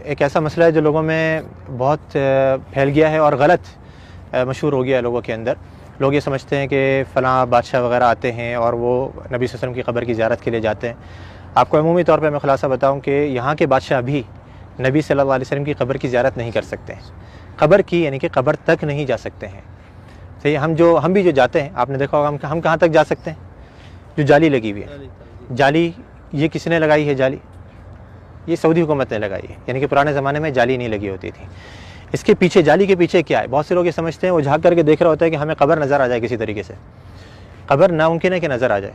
ایک ایسا مسئلہ ہے جو لوگوں میں بہت پھیل گیا ہے اور غلط مشہور ہو گیا ہے لوگوں کے اندر۔ لوگ یہ سمجھتے ہیں کہ فلاں بادشاہ وغیرہ آتے ہیں اور وہ نبی صلی اللہ علیہ وسلم کی قبر کی زیارت کے لیے جاتے ہیں۔ آپ کو عمومی طور پہ میں خلاصہ بتاؤں کہ یہاں کے بادشاہ بھی نبی صلی اللہ علیہ وسلم کی قبر کی زیارت نہیں کر سکتے ہیں، قبر کی یعنی کہ قبر تک نہیں جا سکتے ہیں۔ صحیح، ہم بھی جو جاتے ہیں، آپ نے دیکھا ہوگا ہم کہاں تک جا سکتے ہیں؟ جو جالی لگی ہوئی ہے، جالی یہ کس نے لگائی ہے؟ جالی یہ سعودی حکومت نے لگائی ہے، یعنی کہ پرانے زمانے میں جالی نہیں لگی ہوتی تھی۔ اس کے پیچھے، جالی کے پیچھے کیا ہے؟ بہت سے لوگ یہ سمجھتے ہیں، وہ جھانک کر کے دیکھ رہا ہوتا ہے کہ ہمیں قبر نظر آ جائے کسی طریقے سے۔ قبر ناممکن ہے کہ نظر آ جائے،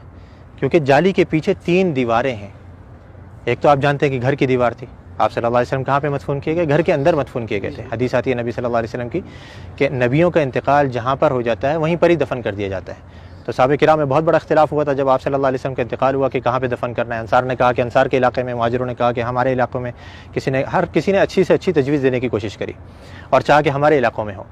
کیونکہ جالی کے پیچھے 3 دیواریں ہیں۔ ایک تو آپ جانتے ہیں کہ گھر کی دیوار تھی، آپ صلی اللہ علیہ وسلم کہاں پہ مدفون کیے گئے؟ گھر کے اندر مدفون کیے گئے تھے۔ حدیث آتی ہے نبی صلی اللہ علیہ وسلم کی کہ نبیوں کا انتقال جہاں پر ہو جاتا ہے وہیں پر ہی دفن کر دیا جاتا ہے۔ تو صحابہ کرام میں بہت بڑا اختلاف ہوا تھا جب آپ صلی اللہ علیہ وسلم کا انتقال ہوا کہ کہاں پہ دفن کرنا ہے۔ انصار نے کہا کہ انصار کے علاقے میں، مہاجروں نے کہا کہ ہمارے علاقوں میں، ہر کسی نے اچھی سے اچھی تجویز دینے کی کوشش کری اور چاہا کہ ہمارے علاقوں میں ہو،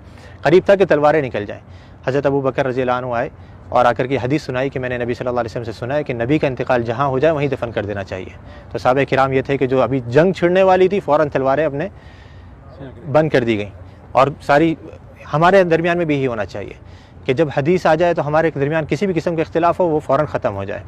قریب تھا کہ تلواریں نکل جائیں۔ حضرت ابو بکر رضی اللہ عنہ آئے اور آ کر کے حدیث سنائی کہ میں نے نبی صلی اللہ علیہ وسلم سے سنا ہے کہ نبی کا انتقال جہاں ہو جائے وہیں دفن کر دینا چاہیے۔ تو صحابہ کرام یہ تھے کہ جو ابھی جنگ چھڑنے والی تھی، فوراً تلواریں اپنے بند کر دی گئیں، اور ساری ہمارے درمیان میں بھی یہی ہونا چاہیے کہ جب حدیث آ جائے تو ہمارے درمیان کسی بھی قسم کا اختلاف ہو وہ فوراً ختم ہو جائے۔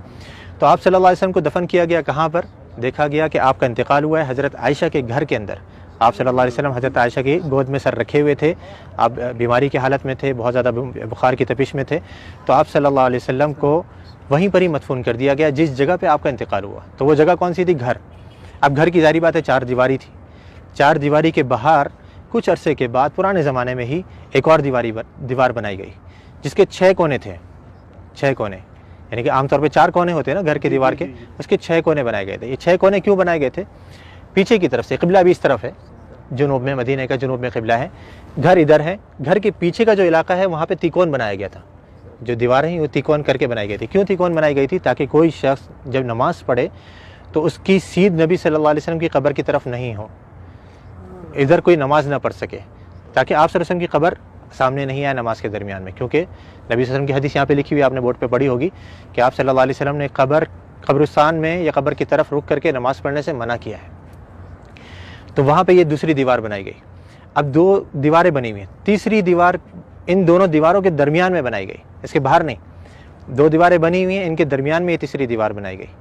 تو آپ صلی اللہ علیہ وسلم کو دفن کیا گیا کہاں پر؟ دیکھا گیا کہ آپ کا انتقال ہوا ہے حضرت عائشہ کے گھر کے اندر۔ آپ صلی اللہ علیہ وسلم حضرت عائشہ کی گود میں سر رکھے ہوئے تھے، آپ بیماری کی حالت میں تھے، بہت زیادہ بخار کی تپش میں تھے، تو آپ صلی اللہ علیہ وسلم کو وہیں پر ہی مدفون کر دیا گیا جس جگہ پہ آپ کا انتقال ہوا۔ تو وہ جگہ کون سی تھی؟ گھر۔ اب گھر کی ظاہری بات ہے 4 دیواری تھی، 4 دیواری کے باہر کچھ عرصے کے بعد پرانے زمانے میں ہی ایک اور دیوار بنائی گئی جس کے 6 کونے تھے، 6 کونے، یعنی کہ عام طور پہ 4 کونے ہوتے ہیں نا گھر کے دیوار کے، اس کے 6 کونے بنائے گئے تھے۔ یہ 6 کونے کیوں بنائے گئے تھے؟ پیچھے کی طرف سے، قبلہ بھی اس طرف ہے، جنوب میں، مدینہ کا جنوب میں قبلہ ہے، گھر ادھر ہے، گھر کے پیچھے کا جو علاقہ ہے وہاں پہ تیکون بنایا گیا تھا، جو دیواریں ہیں وہ تیکون کر کے بنائی گئی تھی۔ کیوں تیکون بنائی گئی تھی؟ تاکہ کوئی شخص جب نماز پڑھے تو اس کی سیدھ نبی صلی اللہ علیہ وسلم کی قبر کی طرف نہیں ہو، ادھر کوئی نماز نہ پڑھ سکے، تاکہ آپ صلی اللہ علیہ وسلم کی قبر سامنے نہیں آئے نماز کے درمیان میں۔ کیونکہ نبی صلی اللہ علیہ وسلم کی حدیث یہاں پہ لکھی ہوئی، آپ نے بورڈ پہ پڑھی ہوگی کہ آپ صلی اللہ علیہ وسلم نے قبرستان میں یا قبر کی طرف رک کر کے نماز پڑھنے سے منع کیا ہے۔ تو وہاں پہ یہ دوسری دیوار بنائی گئی۔ اب 2 دیواریں بنی ہوئی ہیں، تیسری دیوار ان دونوں دیواروں کے درمیان میں بنائی گئی، اس کے باہر نہیں۔ 2 دیواریں بنی ہوئی ہیں، ان کے درمیان میں یہ تیسری دیوار بنائی گئی۔